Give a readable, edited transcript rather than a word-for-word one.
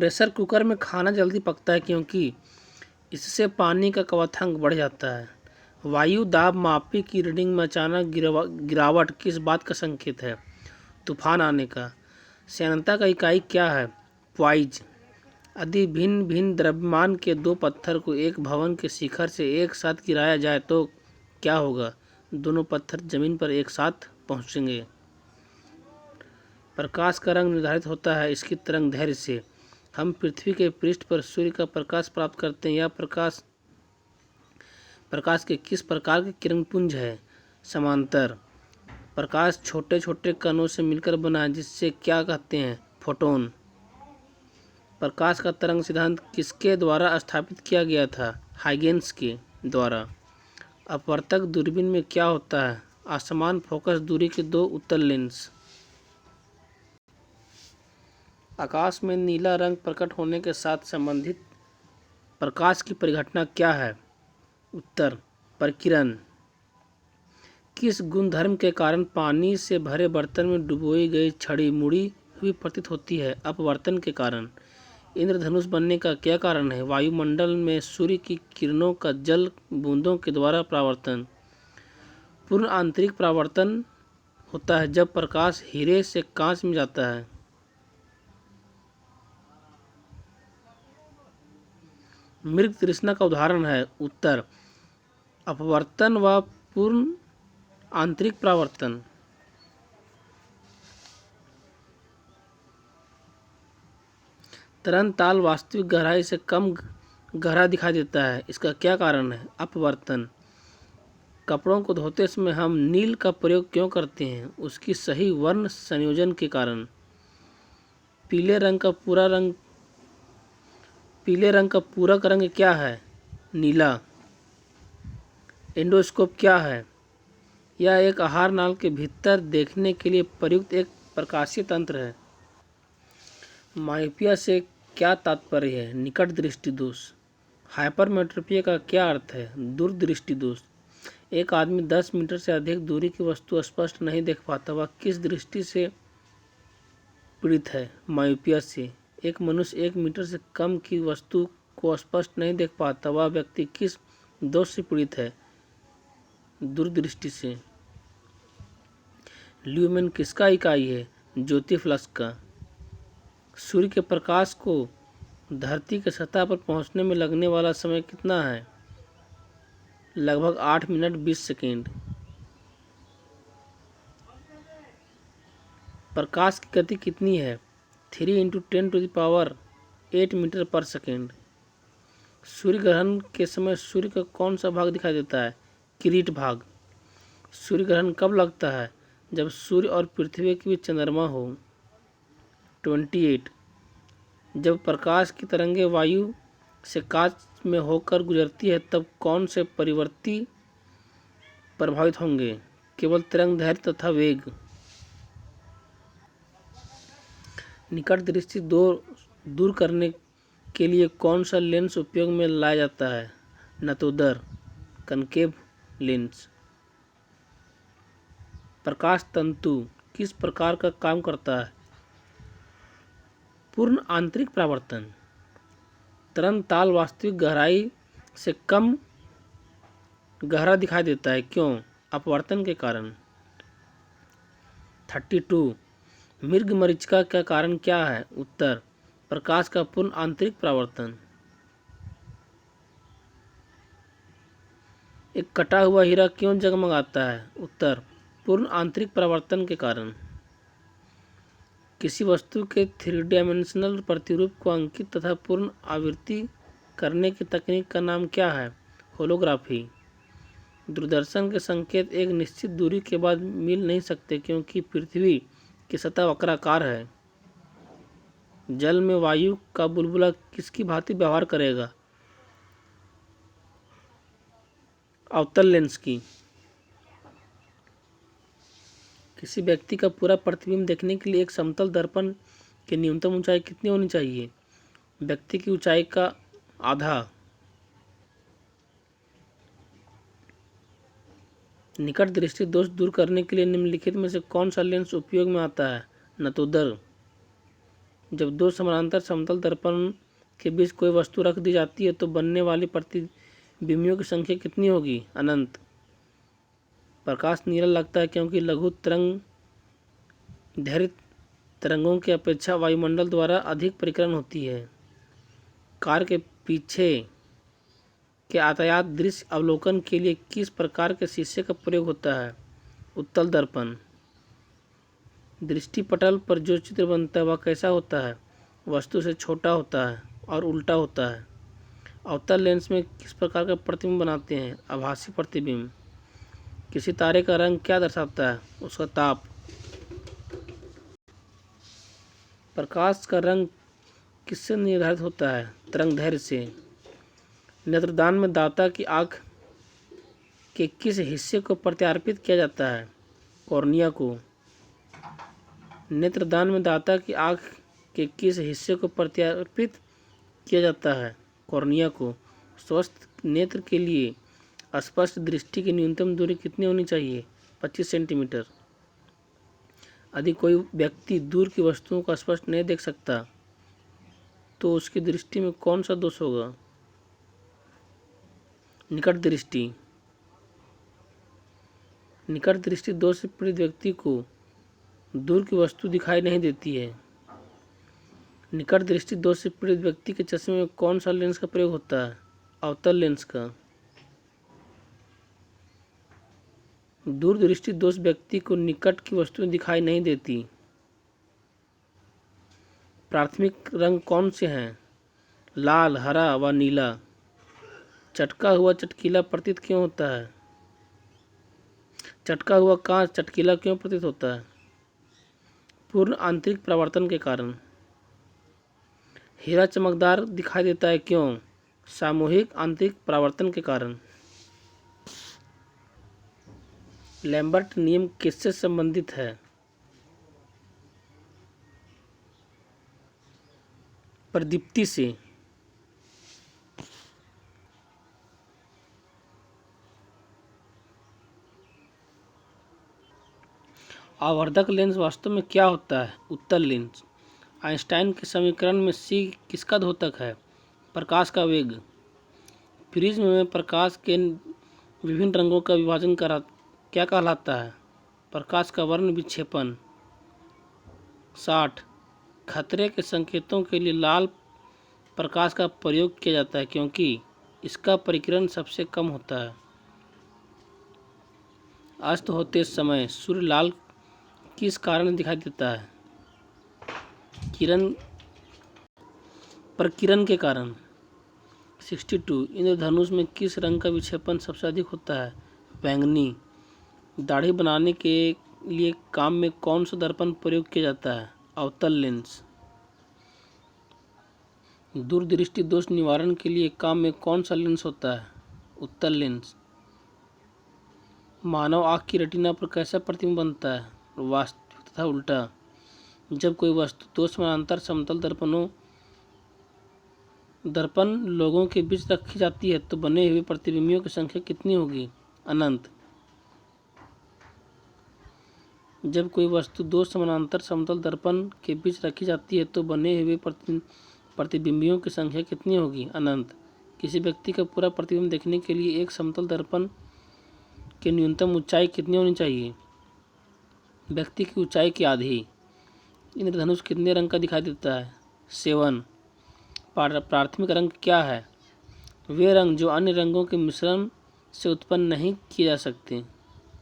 Pressure cooker में खाना जल्दी पकता है क्योंकि इससे पानी का क्वथनांक बढ़ जाता है। वायु दाब मापी की रीडिंग में अचानक गिरावट किस बात का संकेत है? तूफान आने का। श्यानता का इकाई क्या है? प्वाइज। यदि भिन्न भिन्न द्रव्यमान के दो पत्थर को एक भवन के शिखर से एक साथ गिराया जाए तो क्या होगा? दोनों पत्थर जमीन पर एक साथ पहुंचेंगे। प्रकाश का रंग निर्धारित होता है इसकी तरंग दैर्ध्य से। हम पृथ्वी के पृष्ठ पर सूर्य का प्रकाश प्राप्त करते हैं। यह प्रकाश के किस प्रकार के किरण पुंज है? समांतर। प्रकाश छोटे छोटे कणों से मिलकर बना है जिससे क्या कहते हैं? फोटोन। प्रकाश का तरंग सिद्धांत किसके द्वारा स्थापित किया गया था? हाइगेंस के द्वारा। अपवर्तक दूरबीन में क्या होता है? असमान फोकस दूरी के दो उत्तल लेंस। आकाश में नीला रंग प्रकट होने के साथ संबंधित प्रकाश की परिघटना क्या है? उत्तर प्रकीर्णन। किस गुणधर्म के कारण पानी से भरे बर्तन में डुबोई गई छड़ी मुड़ी हुई प्रतीत होती है? अपवर्तन के कारण। इंद्रधनुष बनने का क्या कारण है? वायुमंडल में सूर्य की किरणों का जल बूंदों के द्वारा परावर्तन। पूर्ण आंतरिक परावर्तन होता है जब प्रकाश हीरे से कांच में जाता है। मृग तृष्णा का उदाहरण है? उत्तर अपवर्तन व पूर्ण आंतरिक परावर्तन। तरंग ताल वास्तविक गहराई से कम गहरा दिखाई देता है, इसका क्या कारण है? अपवर्तन। कपड़ों को धोते समय हम नील का प्रयोग क्यों करते हैं? उसकी सही वर्ण संयोजन के कारण। पीले रंग का पूरक रंग क्या है? नीला। एंडोस्कोप क्या है? यह एक आहार नाल के भीतर देखने के लिए प्रयुक्त एक प्रकाशीय तंत्र है। मायोपिया से क्या तात्पर्य है? निकट दृष्टि दोष। हाइपरमेट्रोपिया का क्या अर्थ है? दूरदृष्टि दोष। एक आदमी 10 मीटर से अधिक दूरी की वस्तु स्पष्ट नहीं देख पाता, वह किस दृष्टि से पीड़ित है? मायोपिया से। एक मनुष्य 1 मीटर से कम की वस्तु को स्पष्ट नहीं देख पाता, वह व्यक्ति किस दोष से पीड़ित है? दूरदृष्टि से। ल्यूमेन किसका इकाई है? ज्योतिफ्लक्स का। सूर्य के प्रकाश को धरती के सतह पर पहुंचने में लगने वाला समय कितना है? लगभग 8 मिनट 20 सेकेंड। प्रकाश की गति कितनी है? 3 × 10⁸ मीटर पर सेकेंड। सूर्य ग्रहण के समय सूर्य का कौन सा भाग दिखाई देता है? किरीट भाग। सूर्य ग्रहण कब लगता है? जब सूर्य और पृथ्वी के बीच चंद्रमा हो। 28। जब प्रकाश की तरंगें वायु से कांच में होकर गुजरती है तब कौन से परिवर्ती प्रभावित होंगे? केवल तरंग दैर्ध्य तथा वेग। निकट दृष्टि दूर करने के लिए कौन सा लेंस उपयोग में लाया जाता है? नतोदर कनकेव लेंस। प्रकाश तंतु किस प्रकार का काम करता है? पूर्ण आंतरिक परावर्तन। तरंग ताल वास्तविक गहराई से कम गहरा दिखाई देता है, क्यों? अपवर्तन के कारण। 32। मृग मरीचिका का कारण क्या है? उत्तर प्रकाश का पूर्ण आंतरिक परावर्तन। एक कटा हुआ हीरा क्यों जगमगाता है? उत्तर पूर्ण आंतरिक परावर्तन के कारण। किसी वस्तु के 3 डायमेंशनल प्रतिरूप को अंकित तथा पूर्ण आवृत्ति करने की तकनीक का नाम क्या है? होलोग्राफी। दूरदर्शन के संकेत एक निश्चित दूरी के बाद मिल नहीं सकते क्योंकि पृथ्वी की सतह वक्राकार है। जल में वायु का बुलबुला किसकी भांति व्यवहार करेगा? अवतल लेंस की। किसी व्यक्ति का पूरा प्रतिबिंब देखने के लिए एक समतल दर्पण की न्यूनतम ऊंचाई कितनी होनी चाहिए? व्यक्ति की ऊंचाई का आधा। निकट दृष्टि दोष दूर करने के लिए निम्नलिखित में से कौन सा लेंस उपयोग में आता है? नतोदर। जब दो समानांतर समतल दर्पण के बीच कोई वस्तु रख दी जाती है तो बनने वाली प्रतिबिंबियों की संख्या कितनी होगी? अनंत। प्रकाश नीला लगता है क्योंकि लघु तरंग दैर्घ्य तरंगों की अपेक्षा वायुमंडल द्वारा अधिक परिकरण होती है। कार के पीछे के यातायात दृश्य अवलोकन के लिए किस प्रकार के शीशे का प्रयोग होता है? उत्तल दर्पण। दृष्टिपटल पर जो चित्र बनता है वह कैसा होता है? वस्तु से छोटा होता है और उल्टा होता है। अवतल लेंस में किस प्रकार का प्रतिबिंब बनाते हैं? आभासी प्रतिबिंब। किसी तारे का रंग क्या दर्शाता है? उसका ताप। प्रकाश का रंग किससे निर्धारित होता है? तरंगदैर्घ्य से। नेत्रदान में दाता की आँख के किस हिस्से को प्रत्यारोपित किया जाता है? कॉर्निया को। नेत्रदान में दाता की आँख के किस हिस्से को प्रत्यारोपित किया जाता है? कॉर्निया को। स्वस्थ नेत्र के लिए स्पष्ट दृष्टि की न्यूनतम दूरी कितनी होनी चाहिए? 25 सेंटीमीटर। यदि कोई व्यक्ति दूर की वस्तुओं को स्पष्ट नहीं देख सकता तो उसकी दृष्टि में कौन सा दोष होगा? निकट दृष्टि। निकट दृष्टि दोष से पीड़ित व्यक्ति को दूर की वस्तु दिखाई नहीं देती है। निकट दृष्टि दोष से पीड़ित व्यक्ति के चश्मे में कौन सा लेंस का प्रयोग होता है? अवतल लेंस का। दूर दृष्टि दोष व्यक्ति को निकट की वस्तुएं दिखाई नहीं देती। प्राथमिक रंग कौन से हैं? लाल, हरा व नीला। चटका हुआ चटकीला प्रतीत क्यों होता है? चटका हुआ कांच चटकीला क्यों प्रतीत होता है? पूर्ण आंतरिक परावर्तन के कारण। हीरा चमकदार दिखाई देता है क्यों? सामूहिक आंतरिक परावर्तन के कारण। लैम्बर्ट नियम किससे संबंधित है? प्रदीप्ति से। आवर्धक लेंस वास्तव में क्या होता है? उत्तल लेंस। आइंस्टाइन के समीकरण में c किसका द्योतक है? प्रकाश का वेग। प्रिज्म में प्रकाश के विभिन्न रंगों का विभाजन क्या कहलाता है? प्रकाश का वर्ण विक्षेपण। 60. खतरे के संकेतों के लिए लाल प्रकाश का प्रयोग किया जाता है क्योंकि इसका परिकिरण सबसे कम होता है। अस्त होते समय सूर्य लाल किस कारण दिखाई देता है? प्रकिरण के कारण। 62. इंद्रधनुष में किस रंग का विक्षेपण सबसे अधिक होता है? बैंगनी। दाढ़ी बनाने के लिए काम में कौन सा दर्पण प्रयोग किया जाता है? अवतल लेंस। दूरदृष्टि दोष निवारण के लिए काम में कौन सा लेंस होता है? उत्तल लेंस। मानव आँख की रेटिना पर कैसा प्रतिबिंब बनता है? वास्तविक तथा उल्टा। जब कोई वस्तु दो समानांतर समतल दर्पण लोगों के बीच रखी जाती है तो बने हुए प्रतिबिंबियों की संख्या कितनी होगी? अनंत। जब कोई वस्तु दो समानांतर समतल दर्पण के बीच रखी जाती है तो बने हुए प्रतिबिंबियों की संख्या कितनी होगी? अनंत। किसी व्यक्ति का पूरा प्रतिबिंब देखने के लिए एक समतल दर्पण की न्यूनतम ऊंचाई कितनी होनी चाहिए? व्यक्ति की ऊंचाई की आधी। इंद्रधनुष कितने रंग का दिखाई देता है? 7. प्राथमिक रंग क्या है? वे रंग जो अन्य रंगों के मिश्रण से उत्पन्न नहीं किए जा सकते।